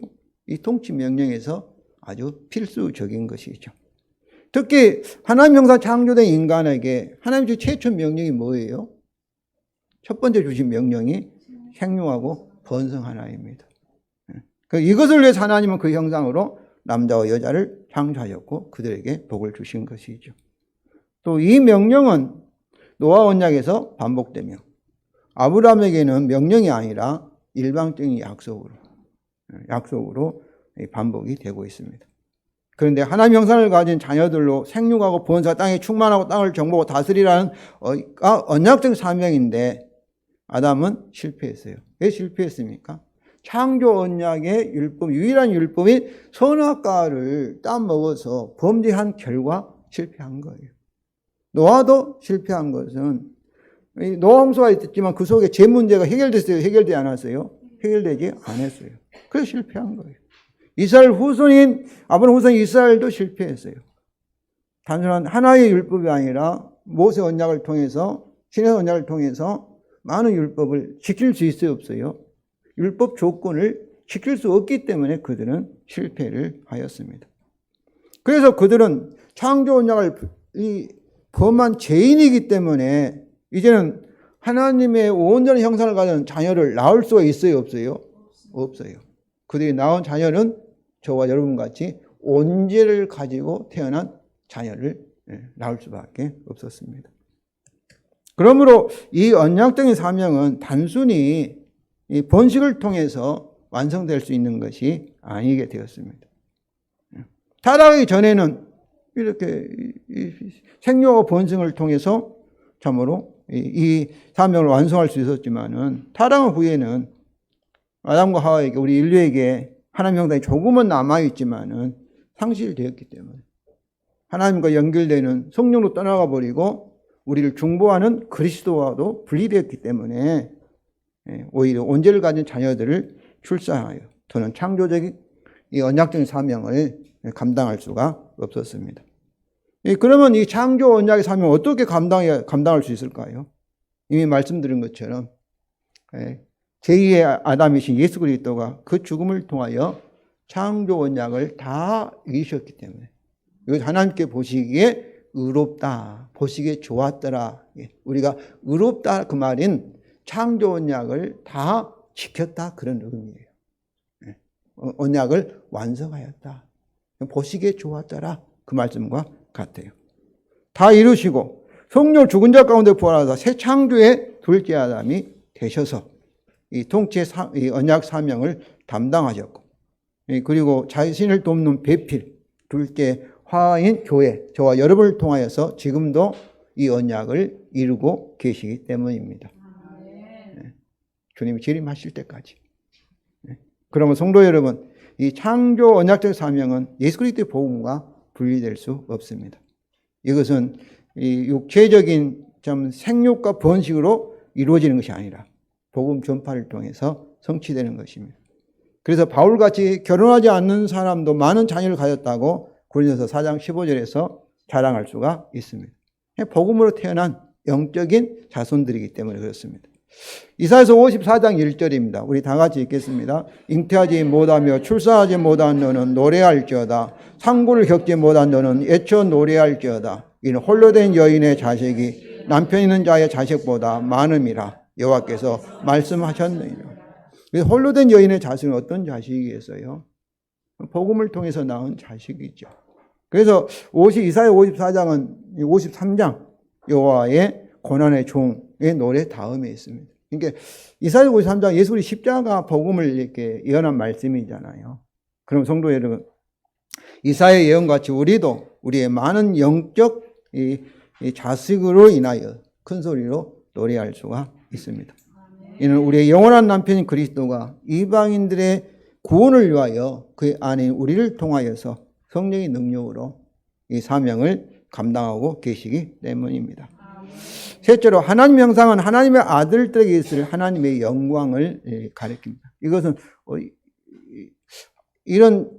이 통치 명령에서 아주 필수적인 것이죠. 특히 하나님 형상 창조된 인간에게 하나님 주 최초 명령이 뭐예요? 첫 번째 주신 명령이 생육하고 번성하라입니다. 이것을 위해서 하나님은 그 형상으로 남자와 여자를 창조하였고 그들에게 복을 주신 것이죠. 또 이 명령은 노아 언약에서 반복되며 아브라함에게는 명령이 아니라 일방적인 약속으로 반복이 되고 있습니다. 그런데 하나님 형상을 가진 자녀들로 생육하고 번성하여 땅에 충만하고 땅을 정복하고 다스리라는 언약적 사명인데 아담은 실패했어요. 왜 실패했습니까? 창조 언약의 율법, 유일한 율법이 선악과를 따먹어서 범죄한 결과 실패한 거예요. 노아도 실패한 것은 노아 홍수가 있었지만 그 속에 죄 문제가 해결됐어요? 해결되지 않았어요? 해결되지 않았어요. 그래서 실패한 거예요. 이스라엘 후손인 아브라함 후손 이스라엘도 실패했어요. 단순한 하나의 율법이 아니라 모세 언약을 통해서 신의 언약을 통해서 많은 율법을 지킬 수 있어요? 없어요? 율법 조건을 지킬 수 없기 때문에 그들은 실패를 하였습니다. 그래서 그들은 창조 언약을 범한 죄인이기 때문에 이제는 하나님의 온전한 형상을 가진 자녀를 낳을 수가 있어요? 없어요? 없어요. 그들이 낳은 자녀는 저와 여러분 같이 온죄를 가지고 태어난 자녀를 낳을 수밖에 없었습니다. 그러므로 이 언약적인 사명은 단순히 이 번식을 통해서 완성될 수 있는 것이 아니게 되었습니다. 타락하기 전에는 이렇게 생육과 번성을 통해서 참으로 이 사명을 완성할 수 있었지만은 타락 후에는 아담과 하와에게, 우리 인류에게 하나님 형상이 조금은 남아있지만은 상실되었기 때문에 하나님과 연결되는 성령으로 떠나가 버리고 우리를 중보하는 그리스도와도 분리되었기 때문에 오히려 온죄를 가진 자녀들을 출산하여 더는 창조적인 이 언약적인 사명을 감당할 수가 없었습니다. 그러면 이 창조 언약의 사명을 어떻게 감당할 수 있을까요? 이미 말씀드린 것처럼 제2의 아담이신 예수 그리스도가 그 죽음을 통하여 창조 언약을 다 이기셨기 때문에 이것 하나님께 보시기에 의롭다, 보시기에 좋았더라. 우리가 의롭다 그 말인 창조 언약을 다 지켰다 그런 의미예요. 언약을 완성하였다. 보시기에 좋았더라 그 말씀과 같아요. 다 이루시고 성령 죽은 자 가운데 부활하사 새 창조의 둘째 아담이 되셔서 이 통치의 이 언약 사명을 담당하셨고 그리고 자신을 돕는 배필 둘째 화인 교회 저와 여러분을 통하여서 지금도 이 언약을 이루고 계시기 때문입니다. 주님이 재림하실 때까지. 그러면 성도 여러분, 이 창조 언약적 사명은 예수 그리스도의 복음과 분리될 수 없습니다. 이것은 이 육체적인 좀 생육과 번식으로 이루어지는 것이 아니라 복음 전파를 통해서 성취되는 것입니다. 그래서 바울같이 결혼하지 않는 사람도 많은 자녀를 가졌다고 고린도서 4장 15절에서 자랑할 수가 있습니다. 복음으로 태어난 영적인 자손들이기 때문에 그렇습니다. 이사야서 54장 1절입니다. 우리 다 같이 읽겠습니다. 잉태하지 못하며 출산하지 못한 너는 노래할지어다. 상고를 겪지 못한 너는 애쳐 노래할지어다. 이는 홀로 된 여인의 자식이 남편 있는 자의 자식보다 많음이라 여호와께서 말씀하셨느니라. 홀로 된 여인의 자식은 어떤 자식이겠어요? 복음을 통해서 낳은 자식이죠. 그래서 이사야 54장은 53장 여호와의 고난의 종의 노래 다음에 있습니다. 그러니까 이사야 53장 예수 그리스도의 십자가 복음을 이렇게 예언한 말씀이잖아요. 그럼 성도 여러분, 이사야의 예언같이 우리도 우리의 많은 영적 이 자식으로 인하여 큰 소리로 노래할 수가 있습니다. 이는 우리의 영원한 남편인 그리스도가 이방인들의 구원을 위하여 그의 아내인 우리를 통하여서 성령의 능력으로 이 사명을 감당하고 계시기 때문입니다. 셋째로 하나님의 형상은 하나님의 아들들에게 있을 하나님의 영광을 가리킵니다. 이것은 이런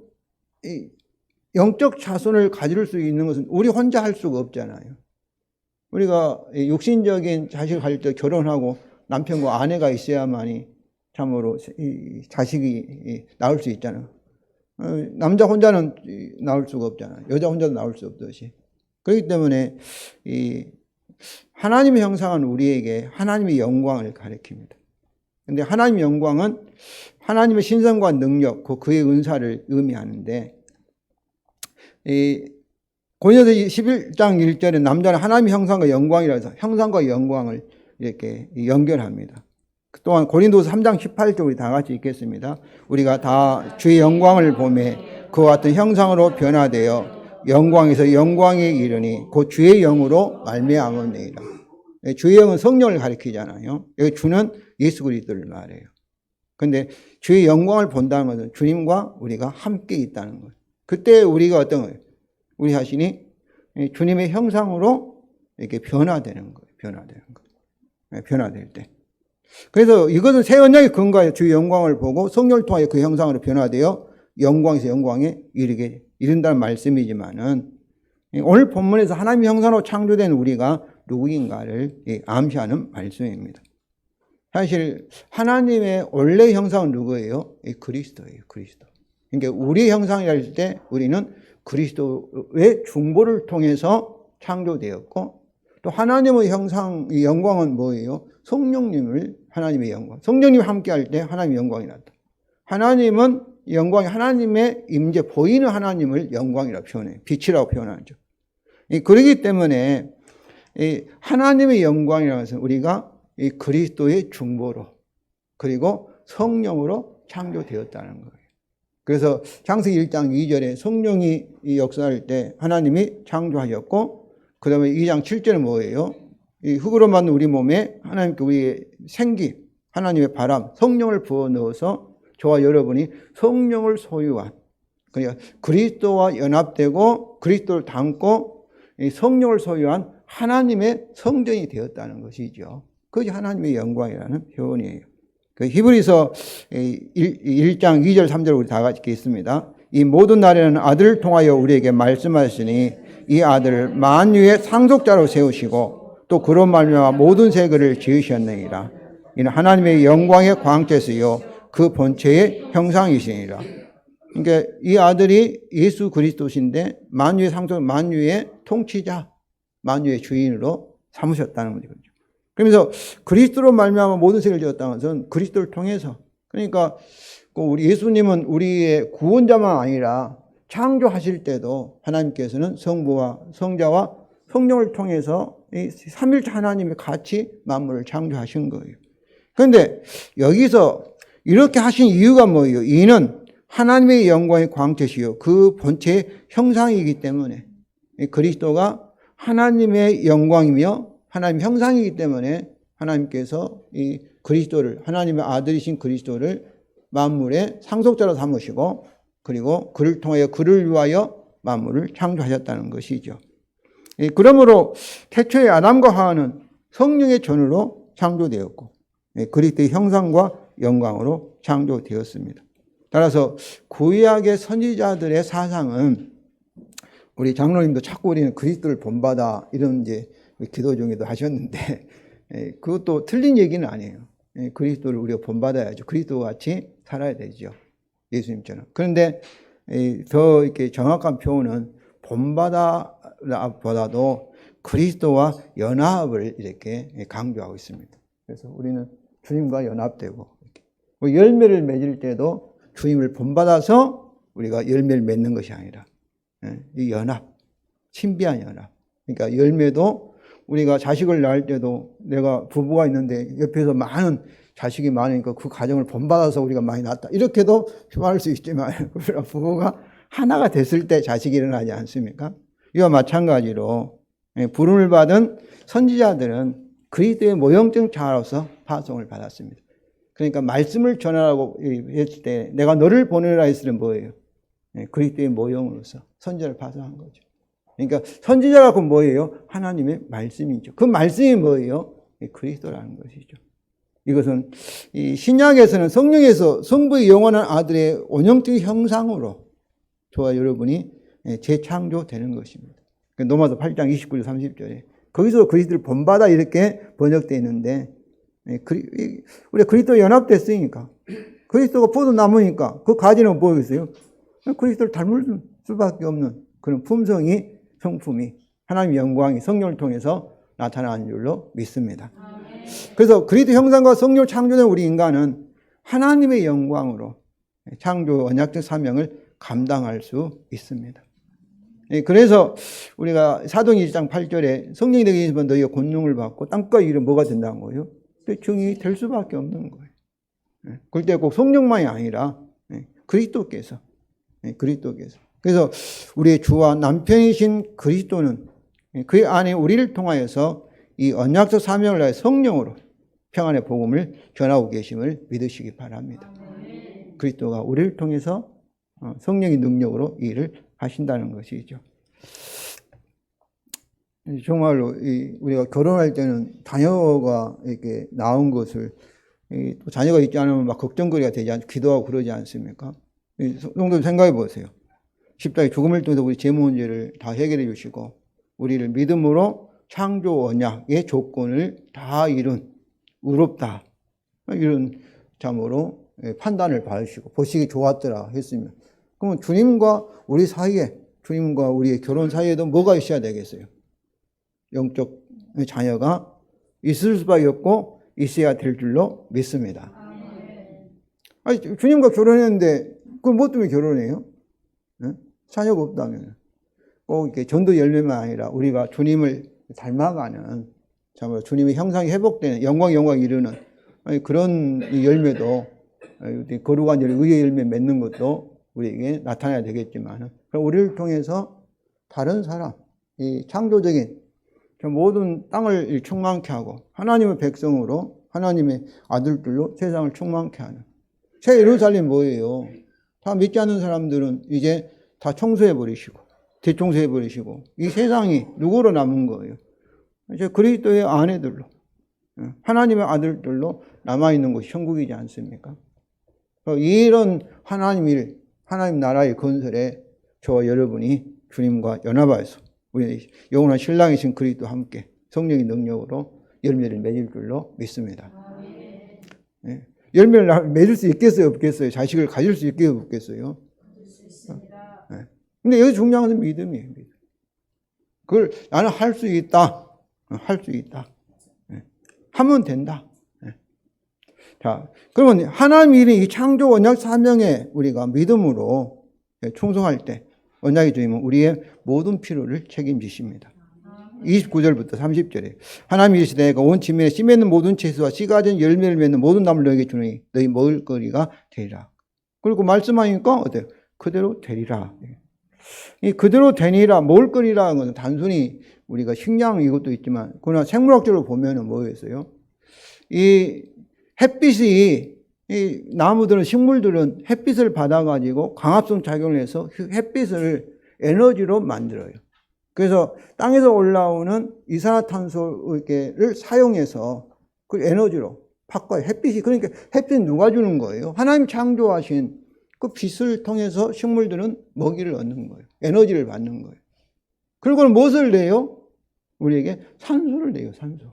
영적 자손을 가질 수 있는 것은 우리 혼자 할 수가 없잖아요. 우리가 육신적인 자식을 가질 때 결혼하고 남편과 아내가 있어야만이 참으로 자식이 나올 수 있잖아요. 남자 혼자는 나올 수가 없잖아요. 여자 혼자도 나올 수 없듯이. 그렇기 때문에 이 하나님의 형상은 우리에게 하나님의 영광을 가리킵니다. 그런데 하나님의 영광은 하나님의 신성과 능력, 그의 은사를 의미하는데 고린도서 11장 1절에 남자는 하나님의 형상과 영광이라 해서 형상과 영광을 이렇게 연결합니다. 또한 고린도서 3장 18절 우리 다 같이 읽겠습니다. 우리가 다 주의 영광을 보매 그와 같은 형상으로 변화되어 영광에서 영광에 이르니 곧 주의 영으로 말미암았느니라. 주의 영은 성령을 가리키잖아요. 여기 주는 예수 그리스도를 말해요. 그런데 주의 영광을 본다는 것은 주님과 우리가 함께 있다는 거예요. 그때 우리가 어떤 거예요? 우리 자신이 주님의 형상으로 이렇게 변화되는 거예요. 변화될 때. 그래서 이것은 새 언약의 근거예요. 주의 영광을 보고 성령을 통하여 그 형상으로 변화되어 영광에서 영광에 이른다는 말씀이지만은 오늘 본문에서 하나님의 형상으로 창조된 우리가 누구인가를 암시하는 말씀입니다. 사실 하나님의 원래 형상은 누구예요? 그리스도예요. 그리스도. 그러니까 우리의 형상이라 할 때 우리는 그리스도의 중보를 통해서 창조되었고 또 하나님의 형상, 영광은 뭐예요? 성령님을 하나님의 영광. 성령님이 함께 할 때 하나님의 영광이 났다. 하나님은 영광이 하나님의 임재, 보이는 하나님을 영광이라고 표현해요. 빛이라고 표현하죠. 그렇기 때문에 하나님의 영광이라는 것은 우리가 그리스도의 중보로 그리고 성령으로 창조되었다는 거예요. 그래서 창세기 1장 2절에 성령이 역사할 때 하나님이 창조하셨고 그 다음에 2장 7절은 뭐예요? 이 흙으로 만든 우리 몸에 하나님께 우리의 생기, 하나님의 바람, 성령을 부어 넣어서 저와 여러분이 성령을 소유한, 그러니까 그리스도와 연합되고 그리스도를 담고 성령을 소유한 하나님의 성전이 되었다는 것이죠. 그것이 하나님의 영광이라는 표현이에요. 그 히브리서 1장 2절 3절 우리 다 같이 읽겠습니다. 이 모든 날에는 아들을 통하여 우리에게 말씀하시니 이 아들을 만유의 상속자로 세우시고 또 그런 말미암아 모든 세계를 지으셨느니라. 이는 하나님의 영광의 광채시요 그 본체의 형상이시니라. 그러니까 이 아들이 예수 그리스도신데 만유의 상속, 만유의 통치자, 만유의 주인으로 삼으셨다는 거죠. 그러면서 그리스도로 말미암아 모든 세계를 지었다는 것은 그리스도를 통해서, 그러니까 우리 예수님은 우리의 구원자만 아니라 창조하실 때도 하나님께서는 성부와 성자와 성령을 통해서 이 삼일체 하나님이 같이 만물을 창조하신 거예요. 그런데 여기서 이렇게 하신 이유가 뭐예요? 이는 하나님의 영광의 광채시요 그 본체의 형상이기 때문에, 그리스도가 하나님의 영광이며 하나님 형상이기 때문에 하나님께서 이 그리스도를, 하나님의 아들이신 그리스도를 만물의 상속자로 삼으시고 그리고 그를 통하여 그를 위하여 만물을 창조하셨다는 것이죠. 그러므로 태초에 아담과 하와는 성령의 전으로 창조되었고 그리스도의 형상과 영광으로 창조되었습니다. 따라서 구약의 선지자들의 사상은, 우리 장로님도 자꾸 우리는 그리스도를 본받아 이런 이제 기도 중에도 하셨는데 그것도 틀린 얘기는 아니에요. 그리스도를 우리가 본받아야죠. 그리스도와 같이 살아야 되죠. 예수님처럼. 그런데 더 이렇게 정확한 표현은 본받아보다도 그리스도와 연합을 이렇게 강조하고 있습니다. 그래서 우리는 주님과 연합되고, 열매를 맺을 때도 주님을 본받아서 우리가 열매를 맺는 것이 아니라 이 연합, 신비한 연합. 그러니까 열매도 우리가 자식을 낳을 때도 내가 부부가 있는데 옆에서 많은 자식이 많으니까 그 가정을 본받아서 우리가 많이 낳았다, 이렇게도 말할 수 있지만 부부가 하나가 됐을 때 자식이 일어나지 않습니까? 이와 마찬가지로 부름을 받은 선지자들은 그리스도의 모형적 자로서 파송을 받았습니다. 그러니까 말씀을 전하라고 했을 때 내가 너를 보내라 했을 때 뭐예요? 그리스도의 모형으로서 선지자를 파송한 거죠. 그러니까 선지자가 그 뭐예요? 하나님의 말씀이죠. 그 말씀이 뭐예요? 그리스도라는 것이죠. 이것은 이 신약에서는 성령에서 성부의 영원한 아들의 원형적 형상으로 저와 여러분이 재창조되는 것입니다. 로마서 8장 29절 30절에 거기서 그리스도를 본받아 이렇게 번역되어 있는데, 우리가 그리스도에 연합됐으니까, 그리스도가 포도나무니까 그 가지는 뭐겠어요? 그리스도를 닮을 수밖에 없는 그런 품성이, 성품이, 하나님의 영광이 성령을 통해서 나타나는 줄로 믿습니다. 그래서 그리스도 형상과 성령을 창조된 우리 인간은 하나님의 영광으로 창조 언약적 사명을 감당할 수 있습니다. 그래서 우리가 사도행 1장 8절에 성령이 되게 하시면 너희가 권능을 받고 땅과 위로 뭐가 된다는 거예요? 증인이 될 수밖에 없는 거예요. 그때 꼭 성령만이 아니라 그리스도께서. 그래서 우리의 주와 남편이신 그리스도는 그 안에 우리를 통하여서 이 언약적 사명을 다해 성령으로 평안의 복음을 전하고 계심을 믿으시기 바랍니다. 그리스도가 우리를 통해서 성령의 능력으로 이 일을 하신다는 것이죠. 정말로 우리가 결혼할 때는 자녀가 이렇게 나온 것을, 또 자녀가 있지 않으면 막 걱정거리가 되지 않고 기도하고 그러지 않습니까? 성도님 생각해 보세요. 십자가의 죽음을 통해서 우리 죄 문제를 다 해결해 주시고 우리를 믿음으로 창조 언약의 조건을 다 이룬 의롭다, 이런 참으로 판단을 받으시고 보시기 좋았더라 했으면, 그러면 주님과 우리 사이에, 주님과 우리의 결혼 사이에도 뭐가 있어야 되겠어요? 영적 자녀가 있을 수밖에 없고 있어야 될 줄로 믿습니다. 아니, 주님과 결혼했는데 그럼 뭐 때문에 결혼해요? 자녀가 없다면. 꼭 이렇게 전도 열매만 아니라 우리가 주님을 닮아가는, 참으로 주님의 형상이 회복되는, 영광 이루는 그런 열매도, 거룩한 의의 열매 맺는 것도 우리에게 나타나야 되겠지만, 그럼 우리를 통해서 다른 사람, 이 창조적인 모든 땅을 충만케 하고 하나님의 백성으로, 하나님의 아들들로 세상을 충만케 하는 새 예루살렘 뭐예요? 다 믿지 않는 사람들은 이제 다 청소해버리시고 대청소해버리시고 이 세상이 누구로 남은 거예요? 이제 그리스도의 아내들로, 하나님의 아들들로 남아있는 것이 천국이지 않습니까? 이런 하나님 일, 하나님 나라의 건설에 저와 여러분이 주님과 연합하여서 우리 영원한 신랑이신 그리스도와 함께 성령의 능력으로 열매를 맺을 줄로 믿습니다. 네. 열매를 맺을 수 있겠어요, 없겠어요? 자식을 가질 수 있겠어요, 없겠어요? 네. 근데 여기 중요한 것은 믿음이에요. 믿음. 그걸 나는 할 수 있다. 할 수 있다. 네. 하면 된다. 네. 자, 그러면 하나님이 이 창조 언약 사명에 우리가 믿음으로 충성할 때 언약의 주님은 우리의 모든 필요를 책임지십니다. 29절부터 30절에 하나님이 이르시되 내가 온 지면에 씨 맺는 모든 채소와 씨가 진 열매를 맺는 모든 나무를 너에게 주니 너희 먹을 거리가 되리라. 그리고 말씀하니까 어때요? 그대로 되리라. 이 그대로 되니라 먹을 거리라는 것은 단순히 우리가 식량 이것도 있지만 그러나 생물학적으로 보면은 뭐였어요? 이 햇빛이 이 나무들은 식물들은 햇빛을 받아가지고 광합성 작용을 해서 햇빛을 에너지로 만들어요. 그래서 땅에서 올라오는 이산화탄소를 사용해서 그 에너지로 바꿔요. 햇빛이. 그러니까 햇빛은 누가 주는 거예요? 하나님 창조하신 그 빛을 통해서 식물들은 먹이를 얻는 거예요. 에너지를 받는 거예요. 그리고 무엇을 내요? 우리에게 산소를 내요. 산소.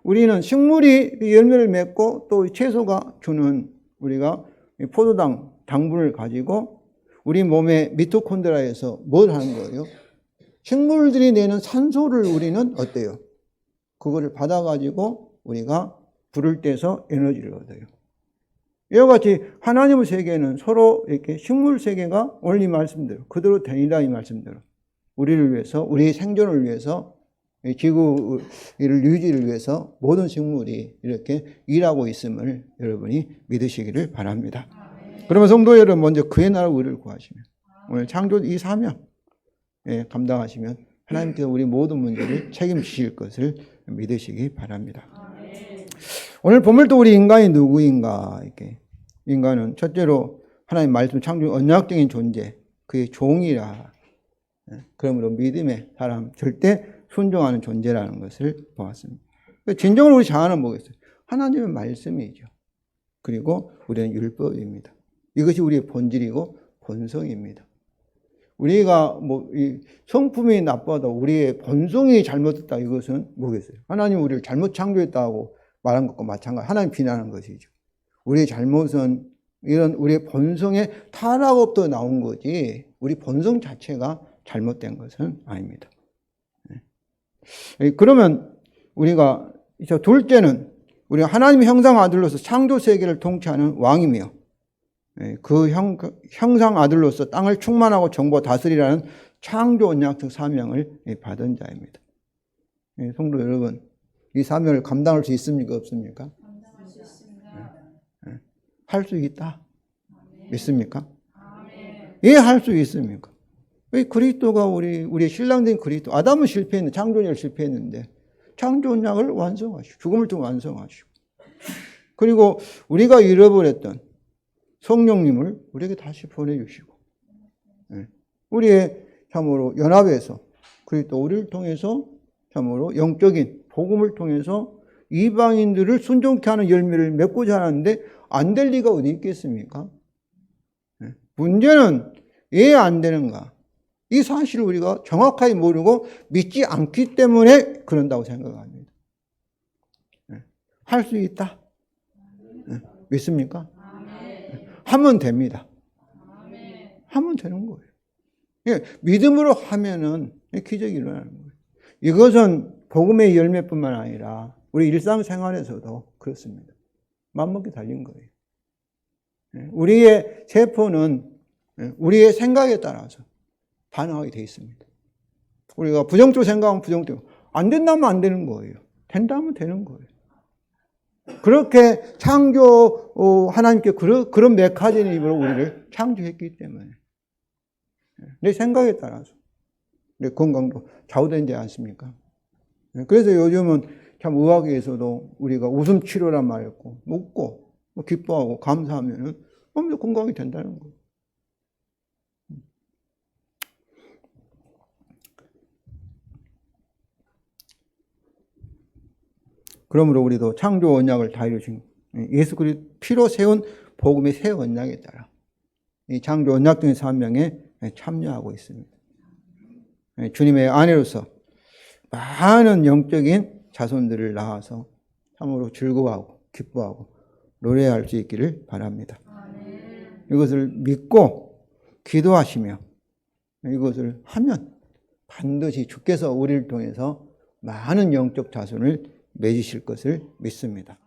우리는 식물이 열매를 맺고 또 채소가 주는 우리가 포도당, 당분을 가지고 우리 몸의 미토콘드리아에서 뭘 하는 거예요? 식물들이 내는 산소를 우리는 어때요? 그거를 받아가지고 우리가 불을 떼서 에너지를 얻어요. 이와 같이 하나님의 세계는 서로 이렇게 식물 세계가 오늘 이 말씀대로 그대로 되니라 이 말씀대로 우리를 위해서, 우리의 생존을 위해서, 지구를 유지를 위해서 모든 식물이 이렇게 일하고 있음을 여러분이 믿으시기를 바랍니다. 그러면 성도 여러분 먼저 그의 나라 의를 구하시면 오늘 창조 이 사명 감당하시면 하나님께서 우리 모든 문제를 책임지실 것을 믿으시기 바랍니다. 오늘 본문도 우리 인간이 누구인가 이렇게 인간은 첫째로 하나님 말씀 창조 언약적인 존재 그의 종이라 그러므로 믿음의 사람 절대 순종하는 존재라는 것을 보았습니다. 진정으로 우리 자아는 뭐겠어요? 하나님의 말씀이죠. 그리고 우리는 율법입니다. 이것이 우리의 본질이고 본성입니다. 우리가 이 성품이 나빠도 우리의 본성이 잘못됐다 이것은 뭐겠어요? 하나님 우리를 잘못 창조했다고 말한 것과 마찬가지. 하나님 비난하는 것이죠. 우리의 잘못은 이런 우리의 본성의 타락업도 나온 거지 우리 본성 자체가 잘못된 것은 아닙니다. 그러면 우리가 둘째는 우리가 하나님의 형상 아들로서 창조 세계를 통치하는 왕이며 그 형상 아들로서 땅을 충만하고 정보 다스리라는 창조 언약적 사명을 받은 자입니다. 성도 여러분, 이 사명을 감당할 수 있습니까? 없습니까? 감당할 수 있습니다. 할 수 있다. 믿습니까? 예, 할 수 있습니까? 왜 그리스도가 우리의 신랑된 그리스도, 아담은 실패했는데, 창조언약을 실패했는데, 창조언약을 완성하시고, 죽음을 통해 완성하시고, 그리고 우리가 잃어버렸던 성령님을 우리에게 다시 보내주시고, 우리의 참으로 연합해서, 그리스도 우리를 통해서 참으로 영적인 복음을 통해서 이방인들을 순종케 하는 열매를 맺고자 하는데 안 될 리가 어디 있겠습니까? 문제는 왜 안 되는가? 이 사실을 우리가 정확하게 모르고 믿지 않기 때문에 그런다고 생각합니다. 할 수 있다. 믿습니까? 하면 됩니다. 하면 되는 거예요. 믿음으로 하면은 기적이 일어나는 거예요. 이것은 복음의 열매뿐만 아니라 우리 일상생활에서도 그렇습니다. 맘먹기 달린 거예요. 우리의 세포는 우리의 생각에 따라서 반응하게 되어 있습니다. 우리가 부정적으로 생각하면 부정적으로 안 된다면 안 되는 거예요. 된다면 되는 거예요. 그렇게 창조 하나님께 그런 메커니즘으로 우리를 창조했기 때문에 내 생각에 따라서 내 건강도 좌우되지 않습니까? 그래서 요즘은 참 의학에서도 우리가 웃음 치료란 말이 있고 웃고 기뻐하고 감사하면은 건강이 된다는 거예요. 그러므로 우리도 창조 언약을 다 이루신 예수 그리스도 피로 세운 복음의 새 언약에 따라 이 창조 언약적인 사명에 참여하고 있습니다. 주님의 아내로서 많은 영적인 자손들을 낳아서 참으로 즐거워하고 기뻐하고 노래할 수 있기를 바랍니다. 이것을 믿고 기도하시며 이것을 하면 반드시 주께서 우리를 통해서 많은 영적 자손을 맺으실 것을 믿습니다.